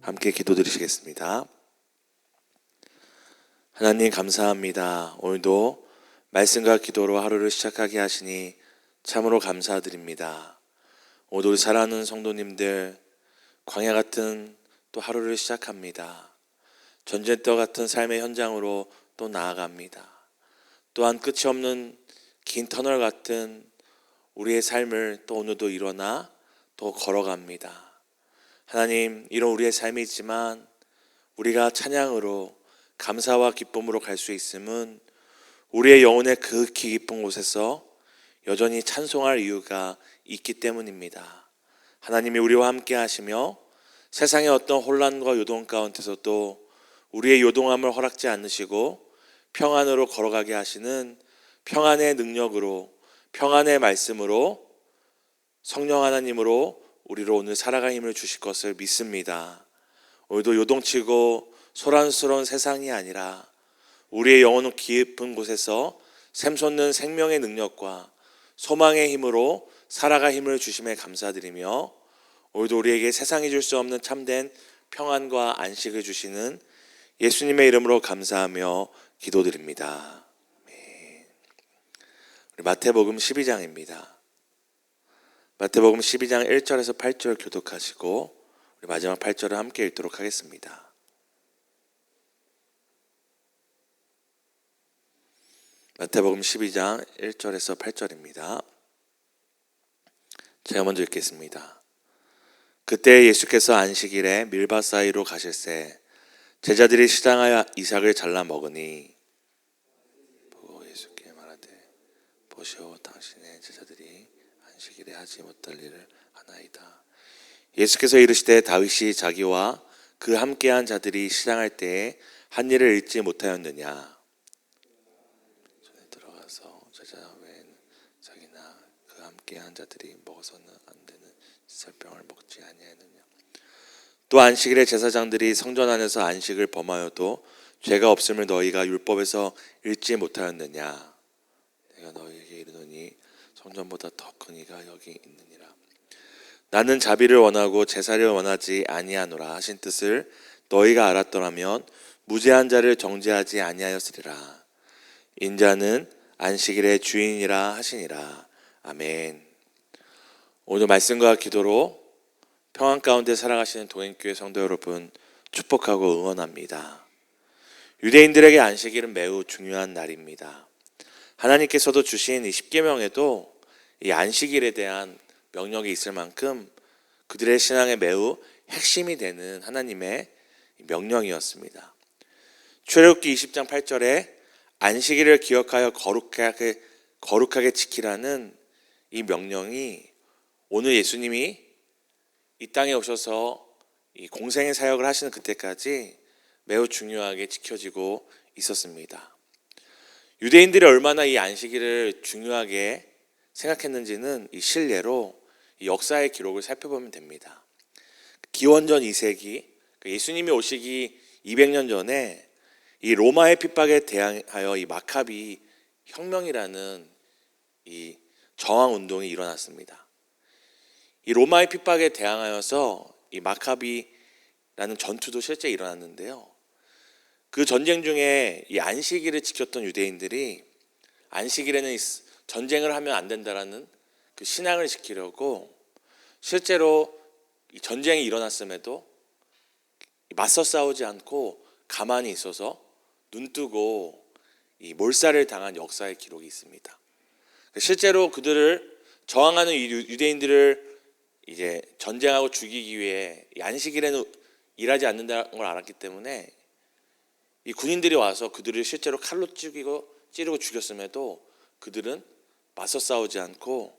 함께 기도드리시겠습니다. 하나님 감사합니다. 오늘도 말씀과 기도로 하루를 시작하게 하시니 참으로 감사드립니다. 오늘도 우리 사랑하는 성도님들 광야 같은 또 하루를 시작합니다. 전쟁터 같은 삶의 현장으로 또 나아갑니다. 또한 끝이 없는 긴 터널 같은 우리의 삶을 또 오늘도 일어나 또 걸어갑니다. 하나님, 이런 우리의 삶이 있지만 우리가 찬양으로 감사와 기쁨으로 갈 수 있음은 우리의 영혼의 그 깊은 곳에서 여전히 찬송할 이유가 있기 때문입니다. 하나님이 우리와 함께 하시며 세상의 어떤 혼란과 요동 가운데서도 우리의 요동함을 허락지 않으시고 평안으로 걸어가게 하시는 평안의 능력으로, 평안의 말씀으로, 성령 하나님으로 우리로 오늘 살아갈 힘을 주실 것을 믿습니다. 오늘도 요동치고 소란스러운 세상이 아니라 우리의 영혼은 깊은 곳에서 샘솟는 생명의 능력과 소망의 힘으로 살아갈 힘을 주심에 감사드리며, 오늘도 우리에게 세상이 줄 수 없는 참된 평안과 안식을 주시는 예수님의 이름으로 감사하며 기도드립니다. 우리 마태복음 12장입니다. 마태복음 12장 1절에서 8절 교독하시고 우리 마지막 8절을 함께 읽도록 하겠습니다. 마태복음 12장 1절에서 8절입니다. 제가 먼저 읽겠습니다. 그때 예수께서 안식일에 밀밭 사이로 가실새 제자들이 시장하여 이삭을 잘라 먹으니 보고 예수께 말하되 보시오, 당신의 제자들이 안식일에 하지 못할 일을 하나이다. 예수께서 이르시되 다윗이 자기와 그 함께한 자들이 시장할 때에 한 일을 잊지 못하였느냐. 전에 들어가서 제자 외에는 자기나 그 함께한 자들이 먹어서는 안 되는 쌀병을 먹지 아니하였느냐. 또 안식일에 제사장들이 성전 안에서 안식을 범하여도 죄가 없음을 너희가 율법에서 읽지 못하였느냐. 내가 너희에게 이르노니 성전보다 더 큰 이가 여기 있느니라. 나는 자비를 원하고 제사를 원하지 아니하노라 하신 뜻을 너희가 알았더라면 무죄한 자를 정죄하지 아니하였으리라. 인자는 안식일의 주인이라 하시니라. 아멘. 오늘 말씀과 기도로 평안 가운데 살아가시는 동행교회 성도 여러분 축복하고 응원합니다. 유대인들에게 안식일은 매우 중요한 날입니다. 하나님께서도 주신 이 십계명에도 이 안식일에 대한 명령이 있을 만큼 그들의 신앙에 매우 핵심이 되는 하나님의 명령이었습니다. 출애굽기 20장 8절에 안식일을 기억하여 거룩하게 지키라는 이 명령이 오늘 예수님이 이 땅에 오셔서 이 공생의 사역을 하시는 그때까지 매우 중요하게 지켜지고 있었습니다. 유대인들이 얼마나 이 안식일을 중요하게 생각했는지는 이 실례로 이 역사의 기록을 살펴보면 됩니다. 기원전 2세기 예수님이 오시기 200년 전에 이 로마의 핍박에 대항하여 이 마카비 혁명이라는 이 저항 운동이 일어났습니다. 이 로마의 핍박에 대항하여서 이 마카비라는 전투도 실제 일어났는데요. 그 전쟁 중에 이 안식일을 지켰던 유대인들이 안식일에는 전쟁을 하면 안 된다라는 그 신앙을 지키려고 실제로 이 전쟁이 일어났음에도 맞서 싸우지 않고 가만히 있어서 눈뜨고 이 몰살을 당한 역사의 기록이 있습니다. 실제로 그들을 저항하는 유대인들을 이제 전쟁하고 죽이기 위해 이 안식일에는 일하지 않는다는 걸 알았기 때문에 이 군인들이 와서 그들을 실제로 칼로 찌르고 죽였음에도 그들은 맞서 싸우지 않고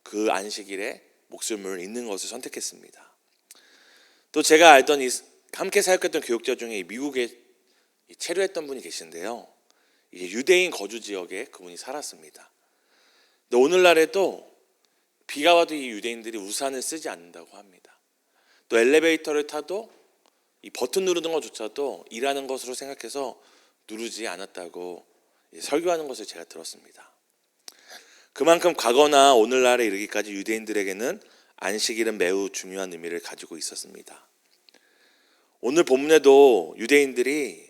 그 안식일에 목숨을 잃는 것을 선택했습니다. 또 제가 알던 함께 사역했던 교육자 중에 미국에 체류했던 분이 계신데요. 이제 유대인 거주 지역에 그분이 살았습니다. 근데 오늘날에도 비가 와도 이 유대인들이 우산을 쓰지 않는다고 합니다. 또 엘리베이터를 타도 이 버튼 누르는 것조차도 일하는 것으로 생각해서 누르지 않았다고 설교하는 것을 제가 들었습니다. 그만큼 과거나 오늘날에 이르기까지 유대인들에게는 안식일은 매우 중요한 의미를 가지고 있었습니다. 오늘 본문에도 유대인들이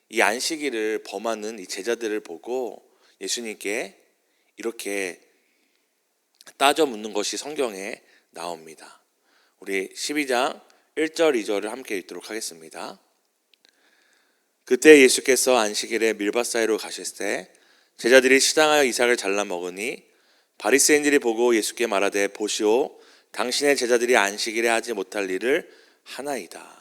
이 안식일을 범하는 이 제자들을 보고 예수님께 이렇게 따져 묻는 것이 성경에 나옵니다. 우리 12장 1절 2절을 함께 읽도록 하겠습니다. 그때 예수께서 안식일에 밀밭 사이로 가실새 제자들이 시장하여 이삭을 잘라 먹으니 바리새인들이 보고 예수께 말하되 보시오 당신의 제자들이 안식일에 하지 못할 일을 하나이다.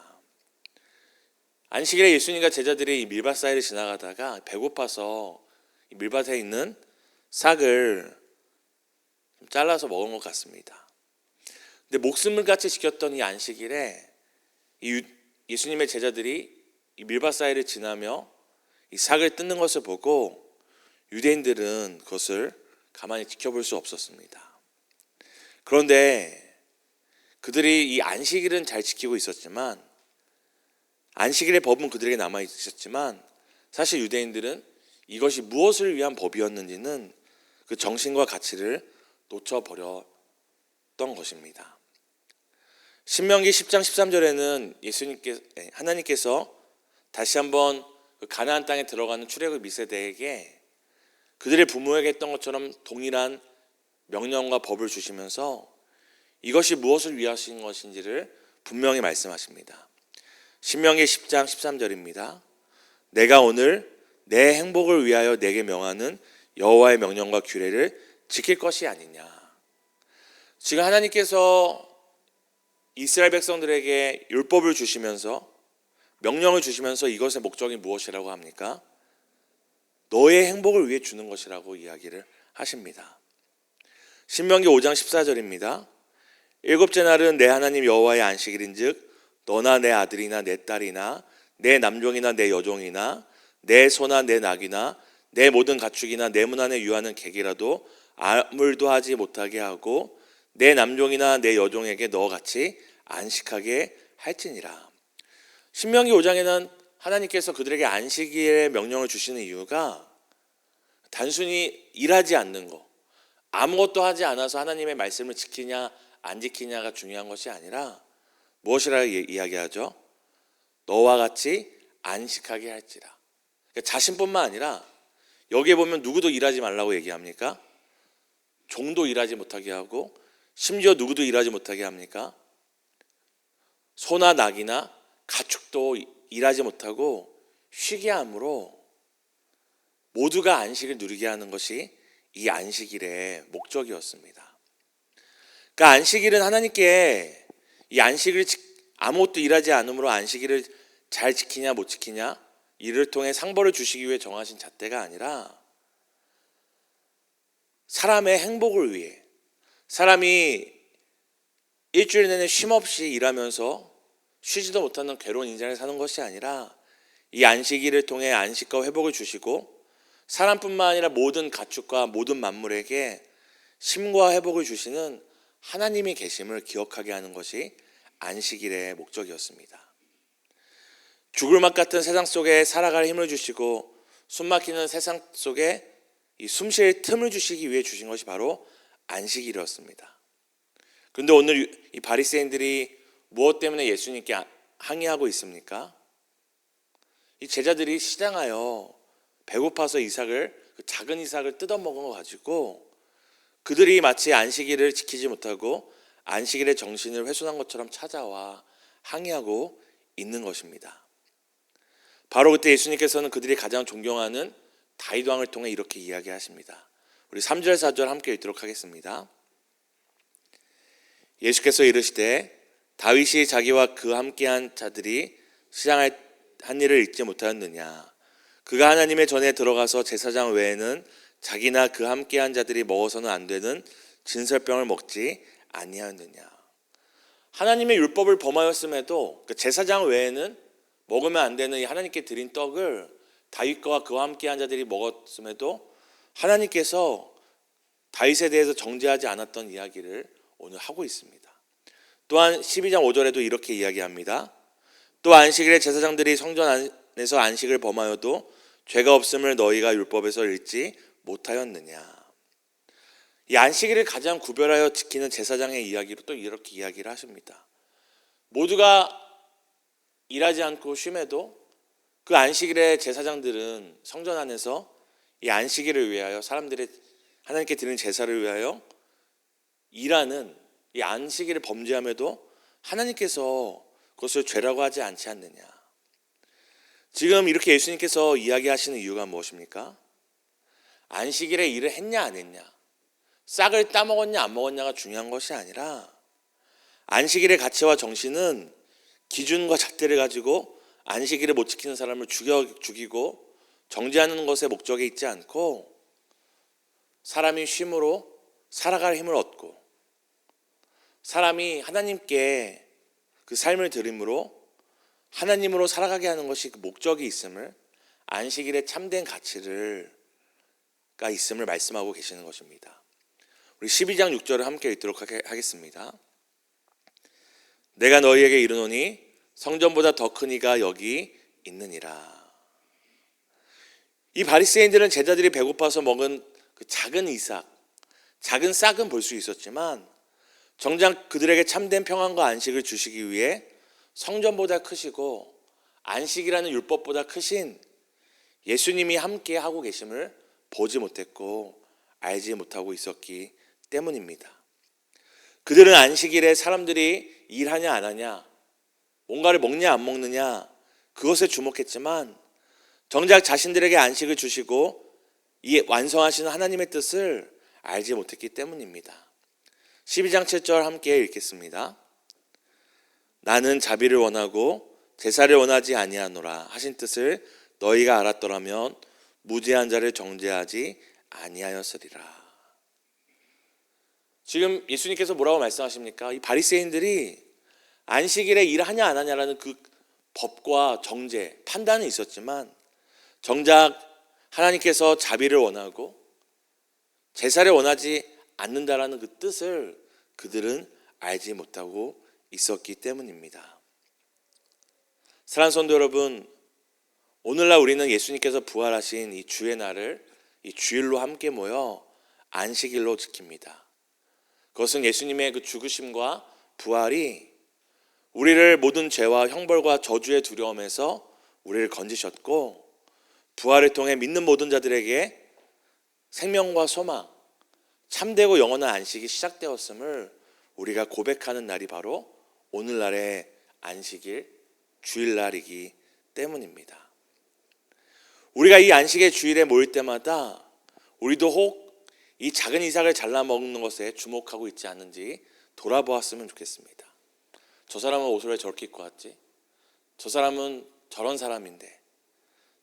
안식일에 예수님과 제자들이 이 밀밭 사이를 지나가다가 배고파서 이 밀밭에 있는 싹을 좀 잘라서 먹은 것 같습니다. 근데 목숨을 같이 지켰던 이 안식일에 예수님의 제자들이 이 밀밭 사이를 지나며 이 싹을 뜯는 것을 보고 유대인들은 그것을 가만히 지켜볼 수 없었습니다. 그런데 그들이 이 안식일은 잘 지키고 있었지만 안식일의 법은 그들에게 남아 있었지만 사실 유대인들은 이것이 무엇을 위한 법이었는지는 그 정신과 가치를 놓쳐버렸던 것입니다. 신명기 10장 13절에는 하나님께서 다시 한번 그 가나안 땅에 들어가는 출애굽 미세대에게 그들의 부모에게 했던 것처럼 동일한 명령과 법을 주시면서 이것이 무엇을 위하신 것인지를 분명히 말씀하십니다. 신명기 10장 13절입니다. 내가 오늘 내 행복을 위하여 내게 명하는 여호와의 명령과 규례를 지킬 것이 아니냐. 지금 하나님께서 이스라엘 백성들에게 율법을 주시면서 명령을 주시면서 이것의 목적이 무엇이라고 합니까? 너의 행복을 위해 주는 것이라고 이야기를 하십니다. 신명기 5장 14절입니다. 일곱째 날은 내 하나님 여호와의 안식일인즉 너나 내 아들이나 내 딸이나 내 남종이나 내 여종이나 내 소나 내 낙이나 내 모든 가축이나 내 문 안에 유하는 객이라도 아물도 하지 못하게 하고 내 남종이나 내 여종에게 너같이 안식하게 할지니라. 신명기 5장에는 하나님께서 그들에게 안식일의 명령을 주시는 이유가 단순히 일하지 않는 것, 아무것도 하지 않아서 하나님의 말씀을 지키냐 안 지키냐가 중요한 것이 아니라 무엇이라고 이야기하죠? 너와 같이 안식하게 할지라. 그러니까 자신뿐만 아니라 여기에 보면 누구도 일하지 말라고 얘기합니까? 종도 일하지 못하게 하고 심지어 누구도 일하지 못하게 합니까? 소나 낙이나 가축도 일하지 못하고 쉬게 함으로 모두가 안식을 누리게 하는 것이 이 안식일의 목적이었습니다. 그러니까 안식일은 하나님께 이 안식을 아무것도 일하지 않으므로 안식일을 잘 지키냐 못 지키냐 이를 통해 상벌을 주시기 위해 정하신 잣대가 아니라 사람의 행복을 위해 사람이 일주일 내내 쉼없이 일하면서 쉬지도 못하는 괴로운 인생을 사는 것이 아니라 이 안식일을 통해 안식과 회복을 주시고 사람뿐만 아니라 모든 가축과 모든 만물에게 쉼과 회복을 주시는 하나님이 계심을 기억하게 하는 것이 안식일의 목적이었습니다. 죽을 맛 같은 세상 속에 살아갈 힘을 주시고 숨막히는 세상 속에 이 숨쉴 틈을 주시기 위해 주신 것이 바로 안식일이었습니다. 그런데 오늘 이 바리새인들이 무엇 때문에 예수님께 항의하고 있습니까? 이 제자들이 시장하여 배고파서 그 작은 이삭을 뜯어먹은 거 가지고 그들이 마치 안식일을 지키지 못하고 안식일의 정신을 훼손한 것처럼 찾아와 항의하고 있는 것입니다. 바로 그때 예수님께서는 그들이 가장 존경하는 다윗 왕을 통해 이렇게 이야기하십니다. 우리 3절 4절 함께 읽도록 하겠습니다. 예수께서 이르시되 다윗이 자기와 그 함께한 자들이 시장할 한 일을 잊지 못하였느냐. 그가 하나님의 전에 들어가서 제사장 외에는 자기나 그 함께한 자들이 먹어서는 안 되는 진설병을 먹지 아니하였느냐. 하나님의 율법을 범하였음에도 그 제사장 외에는 먹으면 안 되는 이 하나님께 드린 떡을 다윗과 그와 함께한 자들이 먹었음에도 하나님께서 다윗에 대해서 정죄하지 않았던 이야기를 오늘 하고 있습니다. 또한 12장 5절에도 이렇게 이야기합니다. 또 안식일에 제사장들이 성전 안에서 안식을 범하여도 죄가 없음을 너희가 율법에서 읽지 못하였느냐. 이 안식일을 가장 구별하여 지키는 제사장의 이야기로 또 이렇게 이야기를 하십니다. 모두가 일하지 않고 쉼에도 그 안식일에 제사장들은 성전 안에서 이 안식일을 위하여 사람들의 하나님께 드리는 제사를 위하여 일하는 이 안식일을 범죄함에도 하나님께서 그것을 죄라고 하지 않지 않느냐. 지금 이렇게 예수님께서 이야기하시는 이유가 무엇입니까? 안식일에 일을 했냐 안 했냐, 싹을 따먹었냐 안 먹었냐가 중요한 것이 아니라 안식일의 가치와 정신은 기준과 잣대를 가지고 안식일을 못 지키는 사람을 죽이고 정죄하는 것에 목적에 있지 않고 사람이 쉼으로 살아갈 힘을 얻고 사람이 하나님께 그 삶을 드림으로 하나님으로 살아가게 하는 것이 그 목적이 있음을, 안식일의 참된 가치가 있음을 말씀하고 계시는 것입니다. 우리 12장 6절을 함께 읽도록 하겠습니다. 내가 너희에게 이르노니 성전보다 더 큰 이가 여기 있느니라. 이 바리새인들은 제자들이 배고파서 먹은 그 작은 이삭, 작은 싹은 볼 수 있었지만 정작 그들에게 참된 평안과 안식을 주시기 위해 성전보다 크시고 안식이라는 율법보다 크신 예수님이 함께 하고 계심을 보지 못했고 알지 못하고 있었기 때문입니다. 그들은 안식일에 사람들이 일하냐 안 하냐, 뭔가를 먹냐 안 먹느냐, 그것에 주목했지만 정작 자신들에게 안식을 주시고 이 완성하시는 하나님의 뜻을 알지 못했기 때문입니다. 12장 7절 함께 읽겠습니다. 나는 자비를 원하고 제사를 원하지 아니하노라 하신 뜻을 너희가 알았더라면 무죄한 자를 정죄하지 아니하였으리라. 지금 예수님께서 뭐라고 말씀하십니까? 이 바리새인들이 안식일에 일하냐 안 하냐라는 그 법과 정죄, 판단은 있었지만 정작 하나님께서 자비를 원하고 제사를 원하지 않는다라는 그 뜻을 그들은 알지 못하고 있었기 때문입니다. 사랑하는 성도 여러분, 오늘날 우리는 예수님께서 부활하신 이 주의 날을 이 주일로 함께 모여 안식일로 지킵니다. 그것은 예수님의 그 죽으심과 부활이 우리를 모든 죄와 형벌과 저주의 두려움에서 우리를 건지셨고 부활을 통해 믿는 모든 자들에게 생명과 소망, 참되고 영원한 안식이 시작되었음을 우리가 고백하는 날이 바로 오늘날의 안식일, 주일날이기 때문입니다. 우리가 이 안식의 주일에 모일 때마다 우리도 혹 이 작은 이삭을 잘라 먹는 것에 주목하고 있지 않는지 돌아보았으면 좋겠습니다. 저 사람은 옷을 왜 저렇게 입고 왔지? 저 사람은 저런 사람인데,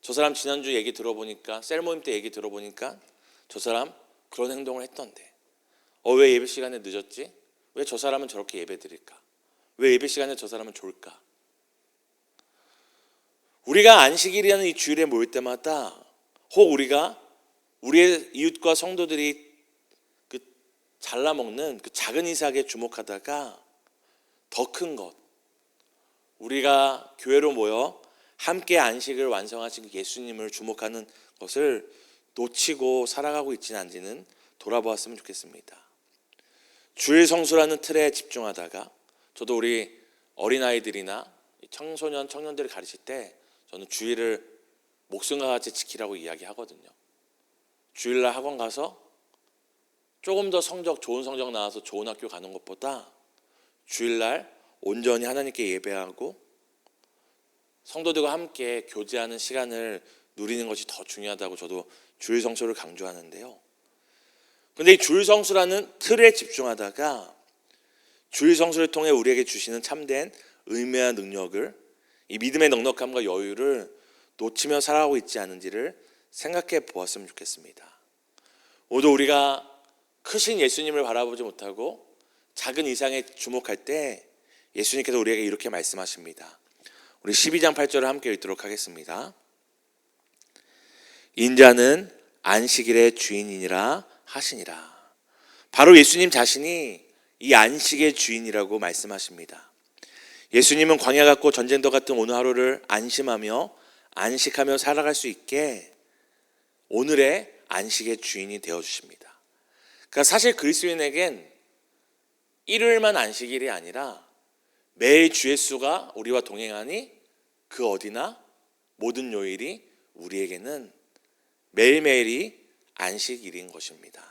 저 사람 지난주 얘기 들어보니까, 셀 모임 때 얘기 들어보니까 저 사람 그런 행동을 했던데, 왜 예배 시간에 늦었지? 왜 저 사람은 저렇게 예배 드릴까? 왜 예배 시간에 저 사람은 졸까? 우리가 안식일이라는 이 주일에 모일 때마다 혹 우리가 우리의 이웃과 성도들이 그 잘라 먹는 그 작은 이삭에 주목하다가 더 큰 것, 우리가 교회로 모여 함께 안식을 완성하신 예수님을 주목하는 것을 놓치고 살아가고 있지는 않은지는 돌아보았으면 좋겠습니다. 주일 성수라는 틀에 집중하다가, 저도 우리 어린아이들이나 청소년, 청년들을 가르칠 때 저는 주일을 목숨과 같이 지키라고 이야기하거든요. 주일날 학원 가서 조금 더 좋은 성적 나와서 좋은 학교 가는 것보다 주일날 온전히 하나님께 예배하고 성도들과 함께 교제하는 시간을 누리는 것이 더 중요하다고 저도 주일 성수를 강조하는데요. 그런데 이 주일 성수라는 틀에 집중하다가 주일 성수를 통해 우리에게 주시는 참된 의미와 능력을, 이 믿음의 넉넉함과 여유를 놓치며 살아가고 있지 않은지를 생각해 보았으면 좋겠습니다. 모두 우리가 크신 예수님을 바라보지 못하고 작은 이상에 주목할 때 예수님께서 우리에게 이렇게 말씀하십니다. 우리 12장 8절을 함께 읽도록 하겠습니다. 인자는 안식일의 주인이니라 하시니라. 바로 예수님 자신이 이 안식의 주인이라고 말씀하십니다. 예수님은 광야 같고 전쟁터 같은 오늘 하루를 안심하며 안식하며 살아갈 수 있게 오늘의 안식의 주인이 되어주십니다. 그러니까 사실 그리스도인에겐 일요일만 안식일이 아니라 매일 주 예수가 우리와 동행하니 그 어디나 모든 요일이 우리에게는 매일매일이 안식일인 것입니다.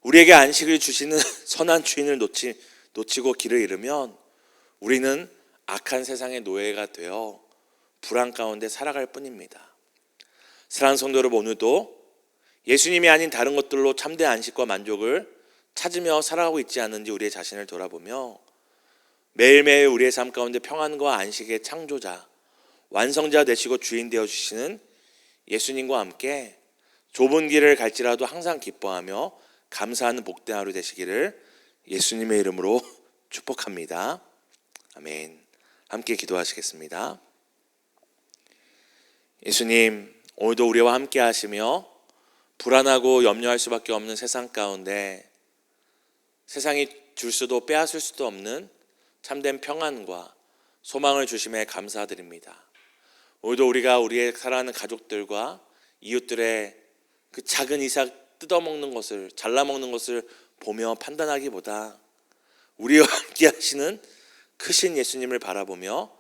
우리에게 안식을 주시는 선한 주인을 놓치고 길을 잃으면 우리는 악한 세상의 노예가 되어 불안 가운데 살아갈 뿐입니다. 사랑하는 성도 여러분, 오늘도 예수님이 아닌 다른 것들로 참된 안식과 만족을 찾으며 살아가고 있지 않은지 우리의 자신을 돌아보며 매일매일 우리의 삶 가운데 평안과 안식의 창조자, 완성자 되시고 주인 되어주시는 예수님과 함께 좁은 길을 갈지라도 항상 기뻐하며 감사하는 복된 하루 되시기를 예수님의 이름으로 축복합니다. 아멘. 함께 기도하시겠습니다. 예수님, 오늘도 우리와 함께 하시며 불안하고 염려할 수밖에 없는 세상 가운데 세상이 줄 수도 빼앗을 수도 없는 참된 평안과 소망을 주심에 감사드립니다. 오늘도 우리가 우리의 사랑하는 가족들과 이웃들의 그 작은 이삭 뜯어먹는 것을, 잘라먹는 것을 보며 판단하기보다 우리와 함께 하시는 크신 예수님을 바라보며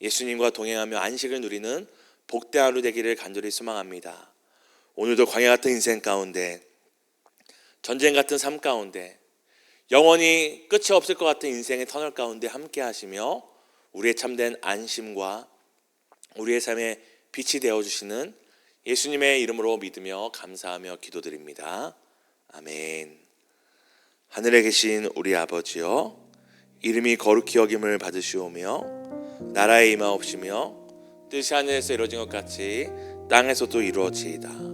예수님과 동행하며 안식을 누리는 복된 하루 되기를 간절히 소망합니다. 오늘도 광야 같은 인생 가운데, 전쟁 같은 삶 가운데, 영원히 끝이 없을 것 같은 인생의 터널 가운데 함께 하시며 우리의 참된 안심과 우리의 삶의 빛이 되어주시는 예수님의 이름으로 믿으며 감사하며 기도드립니다. 아멘. 하늘에 계신 우리 아버지여, 이름이 거룩히 여김을 받으시오며 나라에 임하옵시며 뜻이 하늘에서 이루어진 것 같이 땅에서도 이루어지이다.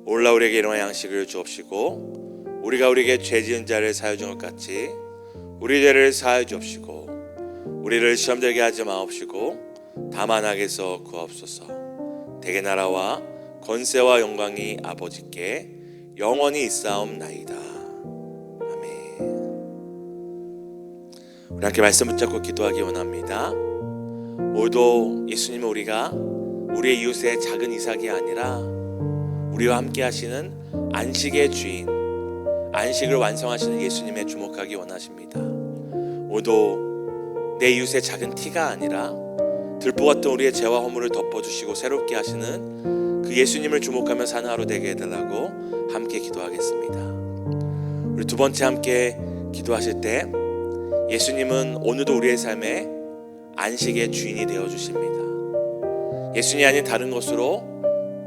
오늘날 우리에게 일용할 양식을 주옵시고 우리가 우리에게 죄 지은 자를 사하여 준 것 같이 우리 죄를 사하여 주옵시고 우리를 시험 들게 하지 마옵시고 다만 악에서 구하옵소서. 대개 나라와 권세와 영광이 아버지께 영원히 있사옵나이다. 아멘. 우리 함께 말씀 붙잡고 기도하기 원합니다. 오늘도 예수님은 우리가 우리의 이웃의 작은 이삭이 아니라 우리와 함께 하시는 안식의 주인, 안식을 완성하시는 예수님에 주목하기 원하십니다. 오늘도 내 이웃의 작은 티가 아니라 들보 같은 우리의 죄와 허물을 덮어주시고 새롭게 하시는 그 예수님을 주목하며 사는 하루 되게 해달라고 함께 기도하겠습니다. 우리 두 번째 함께 기도하실 때 예수님은 오늘도 우리의 삶에 안식의 주인이 되어주십니다. 예수님이 아닌 다른 것으로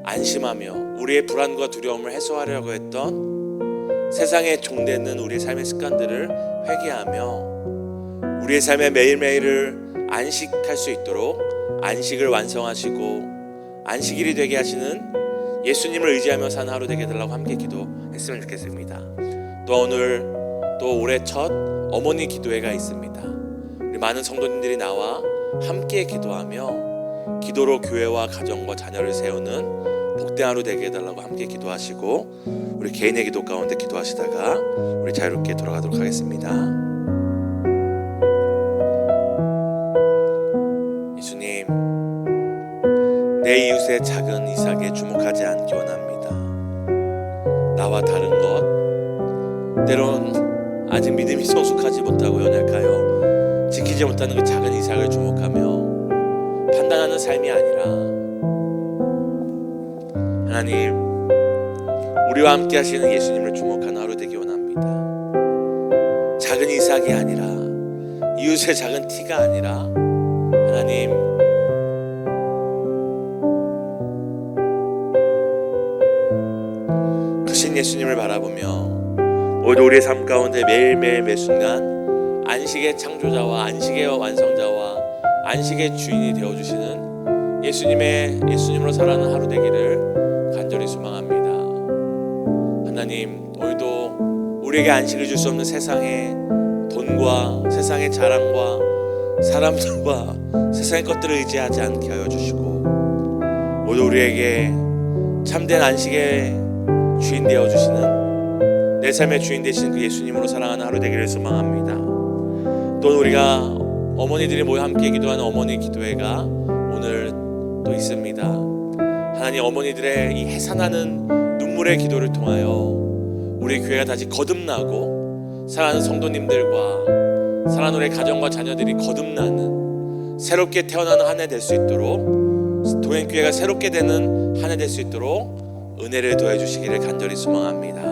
안심하며 우리의 불안과 두려움을 해소하려고 했던 세상에 종되는 우리의 삶의 습관들을 회개하며 우리의 삶의 매일매일을 안식할 수 있도록 안식을 완성하시고 안식일이 되게 하시는 예수님을 의지하며 사는 하루 되게 해달라고 함께 기도했으면 좋겠습니다. 또 오늘 또 올해 첫 어머니 기도회가 있습니다. 우리 많은 성도님들이 나와 함께 기도하며 기도로 교회와 가정과 자녀를 세우는 복된 하루 되게 해달라고 함께 기도하시고 우리 개인의 기도 가운데 기도하시다가 우리 자유롭게 돌아가도록 하겠습니다. 예수님, 내 이웃의 작은 이삭에 주목하지 않기 원합니다. 나와 다른 것, 때론 아직 믿음이 성숙하지 못하고 연약하여 지키지 못하는 그 작은 이삭을 주목하며 판단하는 삶이 아니라 하나님, 우리와 함께 하시는 예수님을 주목하는 하루 되기 원합니다. 작은 이삭이 아니라 이웃의 작은 티가 아니라 하나님, 크신 예수님을 바라보며 오늘도 우리의 삶 가운데 매일매일 매순간 안식의 창조자와 안식의 완성자와 안식의 주인이 되어주시는 예수님으로 살아가는 하루 되기를 간절히 소망합니다. 하나님, 오늘도 우리에게 안식을 줄 수 없는 세상의 돈과 세상의 자랑과 사람들과 세상의 것들을 의지하지 않게 하여 주시고 오늘 우리에게 참된 안식의 주인 되어주시는 내 삶의 주인 되신 그 예수님으로 살아가는 하루 되기를 소망합니다. 또 우리가 어머니들이 모여 함께 기도하는 어머니 기도회가 오늘 또 있습니다. 하나님, 어머니들의 이 해산하는 눈물의 기도를 통하여 우리 교회가 다시 거듭나고 사랑하는 성도님들과 사랑하는 우리 가정과 자녀들이 거듭나는 새롭게 태어나는 한 해 될 수 있도록, 도행교회가 새롭게 되는 한 해 될 수 있도록 은혜를 더해 주시기를 간절히 소망합니다.